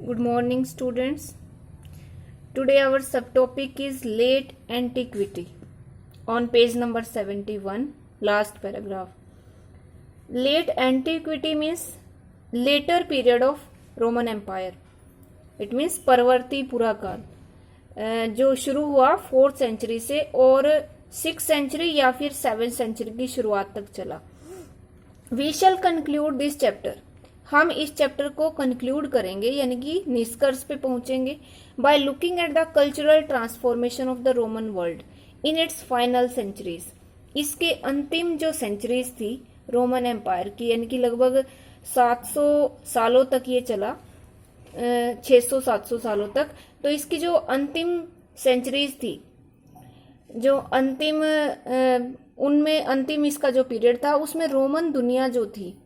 Good morning, students. Today our subtopic is late antiquity. On page number 71, last paragraph. Late antiquity means later period of Roman Empire. It means परवर्ती पूरा काल, जो शुरू हुआ 4th century से और 6th century या फिर 7th सेंचुरी की शुरुआत तक चला. We shall conclude this chapter. हम इस चैप्टर को कंक्लूड करेंगे यानी कि निष्कर्ष पे पहुंचेंगे by looking at the cultural transformation of the Roman world in its final centuries. इसके अंतिम जो सेंचुरीज थी रोमन एम्पायर की, यानी कि लगभग 700 सालों तक ये चला, 600-700 सालों तक. तो इसकी जो अंतिम सेंचुरीज थी, जो अंतिम उनमें अंतिम इसका जो पीरियड था, उसमें रोमन दुनिया जो थी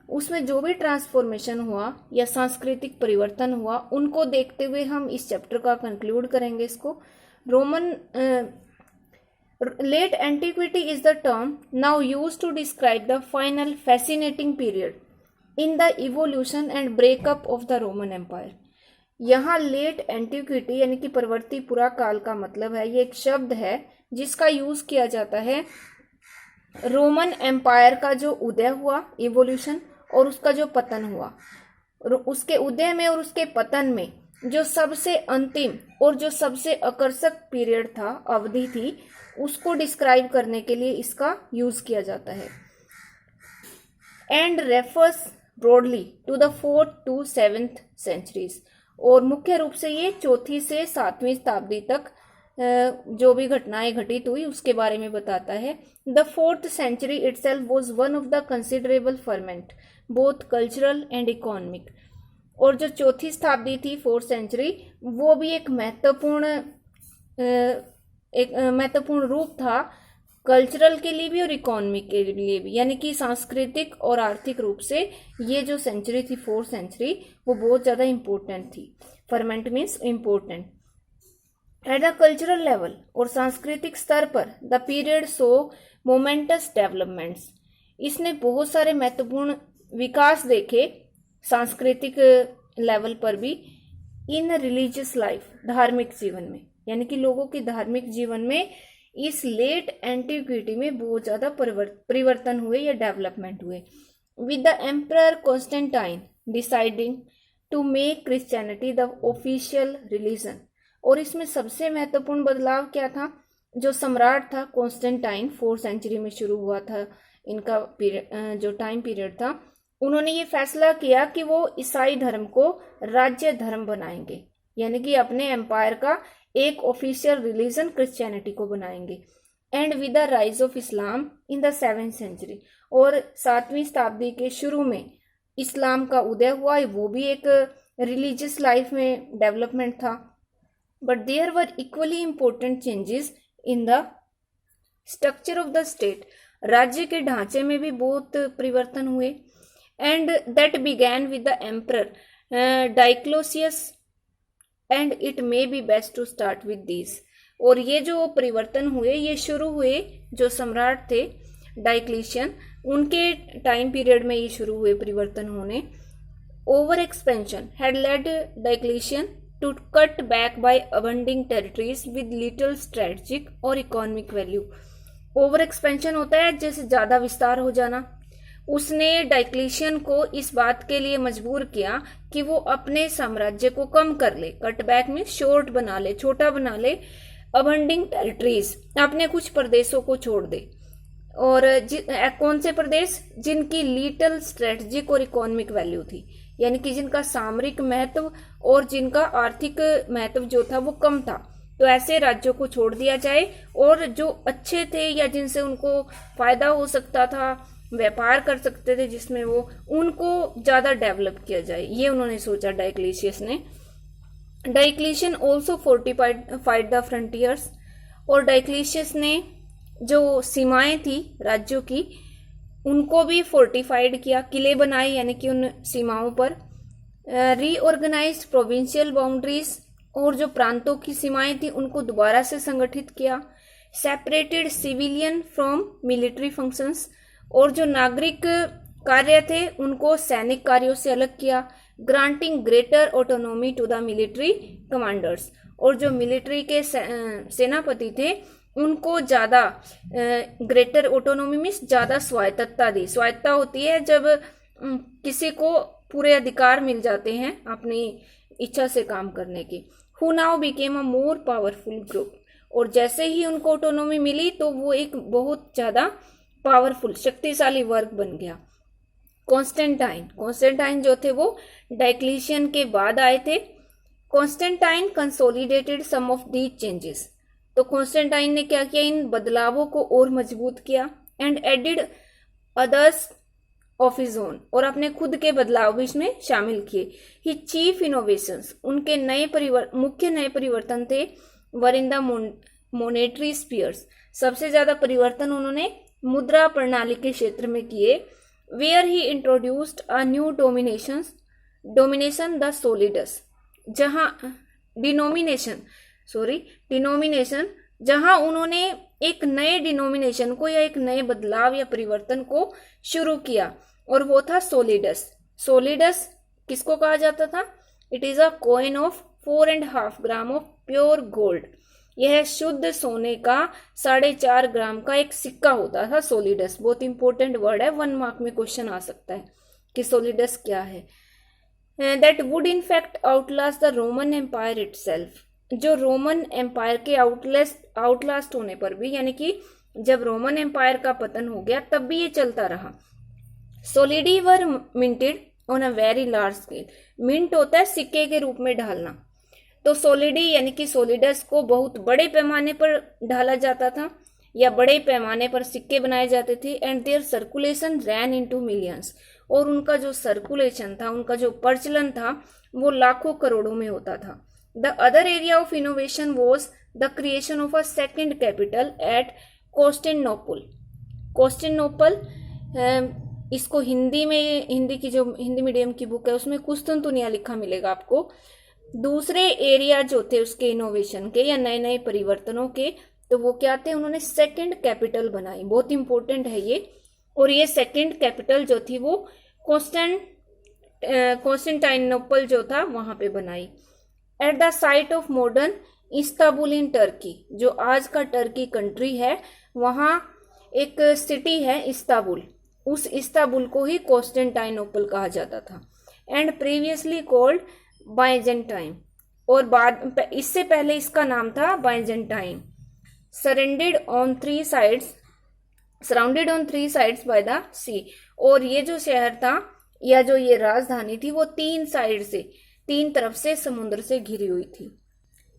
उसमें जो भी ट्रांसफॉर्मेशन हुआ या सांस्कृतिक परिवर्तन हुआ, उनको देखते हुए हम इस चैप्टर का कंक्लूड करेंगे. इसको Roman late antiquity is the term now used to describe the final fascinating period in the evolution and breakup of the Roman empire. यहाँ लेट एंटिक्विटी यानी कि परवर्ती पुरा काल का मतलब है, ये एक शब्द है जिसका यूज किया जाता है रोमन एम्पायर का जो उदय हुआ, इवोल्यूशन, और उसका जो पतन हुआ. उसके उदय में और उसके पतन में जो सबसे अंतिम और जो सबसे आकर्षक पीरियड था, अवधि थी, उसको डिस्क्राइब करने के लिए इसका यूज किया जाता है. And refers broadly to the 4th to 7th centuries. और मुख्य रूप से ये 4वीं से 7वीं शताब्दी तक जो भी घटनाएं घटित हुई उसके बारे में बताता है. The 4th century itself was one of the considerable ferment, both cultural and economic. और जो 4वीं शताब्दी थी, 4th सेंचुरी, वो भी एक महत्वपूर्ण रूप था कल्चरल के लिए भी और इकोनॉमिक के लिए भी, यानी कि सांस्कृतिक और आर्थिक रूप से ये जो सेंचुरी थी 4th सेंचुरी, वो बहुत ज़्यादा इम्पोर्टेंट थी. Ferment means important. Eight the cultural level और सांस्कृतिक स्तर पर the period so moments developments. इसने बहुत सारे महत्वपूर्ण विकास देखे सांस्कृतिक लेवल पर भी. इन रिलीजियस लाइफ, धार्मिक जीवन में, यानी कि लोगों की धार्मिक जीवन में इस लेट एंटिक्विटी में बहुत ज्यादा परिवर्तन हुए या डेवलपमेंट हुए. With the emperor Constantine deciding to make Christianity the official religion. और इसमें सबसे महत्वपूर्ण बदलाव क्या था? जो सम्राट था कॉन्स्टेंटाइन, 4th सेंचुरी में शुरू हुआ था इनका जो टाइम पीरियड था, उन्होंने ये फैसला किया कि वो ईसाई धर्म को राज्य धर्म बनाएंगे, यानी कि अपने एम्पायर का एक ऑफिशियल रिलीजन क्रिश्चियनिटी को बनाएंगे. And with the rise of Islam in the 7th century. और 7वीं शताब्दी के शुरू में इस्लाम का उदय हुआ, वो भी एक रिलीजियस लाइफ में डेवलपमेंट था. But there were equally important changes in the structure of the state. राज्य के ढांचे में भी बहुत परिवर्तन हुए. And that began with the emperor Diocletian and it may be best to start with this. और ये जो परिवर्तन हुए, ये शुरू हुए जो सम्राट थे डाइक्लिशियन, उनके टाइम पीरियड में ये शुरू हुए परिवर्तन होने. Over expansion had led Diocletian to cut back by abundant territories with little strategic और economic value. ओवर एक्सपेंशन होता है जैसे ज्यादा विस्तार हो जाना. उसने डाइक्लिशियन को इस बात के लिए मजबूर किया कि वो अपने साम्राज्य को कम कर ले. कट बैक में शॉर्ट बना ले, छोटा बना ले. अबंडिंग टेरिटरीज, अपने कुछ प्रदेशों को छोड़ दे. और कौन से प्रदेश? जिनकी लिटिल स्ट्रेटेजिक और इकोनॉमिक वैल्यू थी, यानी कि जिनका सामरिक महत्व और जिनका आर्थिक महत्व जो था वो कम था. तो ऐसे राज्यों को छोड़ दिया जाए और जो अच्छे थे या जिनसे उनको फायदा हो सकता था, व्यापार कर सकते थे जिसमें वो, उनको ज्यादा डेवलप किया जाए. ये उन्होंने सोचा डाइक्लिशियस ने. डाइक्लिशियन ऑल्सो फोर्टिफाइड द फ्रंटियर्स. और डाइक्लिशियस ने जो सीमाएं थी राज्यों की, उनको भी फोर्टिफाइड किया, किले बनाए, यानी कि उन सीमाओं पर. रीऑर्गेनाइज्ड प्रोविंशियल बाउंड्रीज, और जो प्रांतों की सीमाएं थी उनको दोबारा से संगठित किया. Separated civilian from military functions, और जो नागरिक कार्य थे उनको सैनिक कार्यों से अलग किया. Granting greater autonomy to the military commanders. और जो मिलिट्री के सेनापति थे उनको ज़्यादा ग्रेटर ऑटोनॉमी मीन्स ज़्यादा स्वायत्तता दी। स्वायत्तता होती है जब किसी को पूरे अधिकार मिल जाते हैं अपनी इच्छा से काम करने की। Who now became a more powerful group. और जैसे ही उनको ऑटोनॉमी मिली तो वो एक बहुत ज़्यादा पावरफुल शक्तिशाली वर्ग बन गया। कॉन्स्टेंटाइन जो थे वो डायक्लिशियन के बाद आए थे। Constantine consolidated some of these changes. तो कॉन्स्टेंटाइन ने क्या किया, इन बदलावों को और मजबूत किया। And added others of his own, और अपने खुद के बदलाव भी इसमें शामिल किए। ही चीफ इनोवेशंस, उनके मुख्य नए परिवर्तन थे वर इन द मोनेटरी स्फीयर्स। सबसे ज्यादा परिवर्तन उन्होंने मुद्रा प्रणाली के क्षेत्र में किए। Where he introduced a new domination the solidus, जहां डिनोमिनेशन जहां उन्होंने एक नए डिनोमिनेशन को या एक नए बदलाव या परिवर्तन को शुरू किया, और वो था सोलिडस। सोलिडस किसको कहा जाता था? It is a coin of 4.5 gram of pure gold. यह शुद्ध सोने का 4.5 ग्राम का एक सिक्का होता था सोलिडस। बहुत इंपॉर्टेंट वर्ड है, 1 मार्क में क्वेश्चन आ सकता है कि सोलिडस क्या है। That would in fact outlast the Roman empire itself. जो रोमन एम्पायर के आउटलास्ट होने पर भी, यानी कि जब रोमन एम्पायर का पतन हो गया तब भी ये चलता रहा। Solidi were minted on a very large scale. Mint होता है सिक्के के रूप में ढालना, तो सोलिडी यानी कि सोलिडस को बहुत बड़े पैमाने पर ढाला जाता था या बड़े पैमाने पर सिक्के बनाए जाते थे। And their circulation ran into millions, और उनका जो सर्कुलेशन था, उनका जो प्रचलन था वो लाखों करोड़ों में होता था। The other area of innovation was the creation of a second capital eight Constantinople. इसको हिंदी मीडियम की बुक है उसमें कुस्तुनतुनिया लिखा मिलेगा आपको। दूसरे एरिया जो थे उसके इनोवेशन के या नए नए परिवर्तनों के, तो वो क्या थे, उन्होंने सेकंड कैपिटल बनाई। बहुत इंपॉर्टेंट है ये। और ये सेकंड कैपिटल जो थी वो कॉन्स्टेंटाइनोपल जो था वहां पे बनाई। At the site of modern Istanbul in Turkey, जो आज का टर्की कंट्री है, वहां एक सिटी है इस्तांबुल। उस इस्तांबुल को ही कॉन्स्टेंटाइनोपल कहा जाता था। एंड प्रीवियसली कॉल्ड बाइजेंटाइन, और बाद इससे पहले इसका नाम था Byzantine. Surrounded on three sides by the sea. और ये जो शहर था या जो ये राजधानी थी वो तीन तरफ से समुद्र से घिरी हुई थी।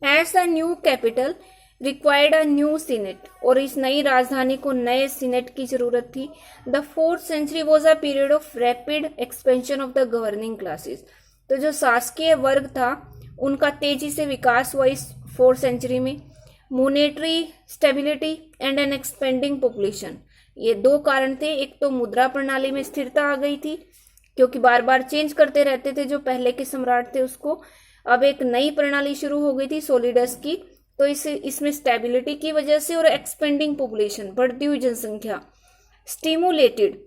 As the new capital required a new senate, और इस नई राजधानी को नए सीनेट की जरूरत थी। The 4th century was a period of rapid expansion of the governing classes. तो जो शासकीय वर्ग था उनका तेजी से विकास हुआ इस 4th century में। Monetary stability and an expanding population, ये 2 कारण थे। एक तो मुद्रा प्रणाली में स्थिरता आ गई थी क्योंकि बार बार चेंज करते रहते थे जो पहले के सम्राट थे उसको। अब एक नई प्रणाली शुरू हो गई थी सोलिडस की, तो इसमें स्टेबिलिटी की वजह से और एक्सपेंडिंग पॉपुलेशन, बढ़ती हुई जनसंख्या, स्टिमुलेटेड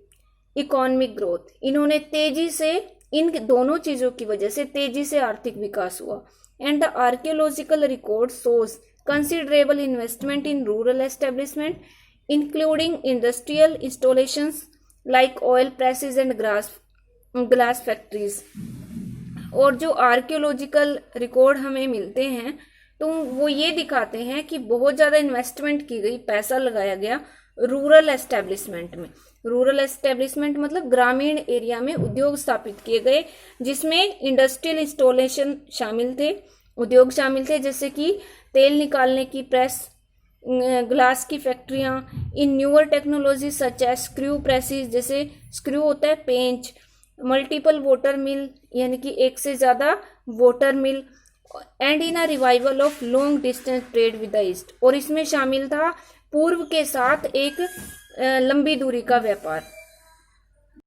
इकोनॉमिक ग्रोथ, इन्होंने तेजी से, इन दोनों चीजों की वजह से तेजी से आर्थिक विकास हुआ। And the archaeological record shows considerable investment in rural establishment including industrial installations like oil presses and glass factories. और जो आर्कियोलॉजिकल रिकॉर्ड हमें मिलते हैं तो वो ये दिखाते हैं कि बहुत ज्यादा इन्वेस्टमेंट की गई, पैसा लगाया गया रूरल एस्टेब्लिशमेंट में। रूरल एस्टेब्लिशमेंट मतलब ग्रामीण एरिया में उद्योग स्थापित किए गए, जिसमें इंडस्ट्रियल इंस्टॉलेशन शामिल थे, उद्योग शामिल थे, जैसे कि तेल निकालने की प्रेस, ग्लास की फैक्ट्रियां, in newer technology such as screw presses, जैसे स्क्रू होता है पेंच, मल्टीपल वाटर मिल यानी कि एक से ज्यादा water mill, and in a revival of long distance trade with the east. और इसमें शामिल था पूर्व के साथ एक लंबी दूरी का व्यापार।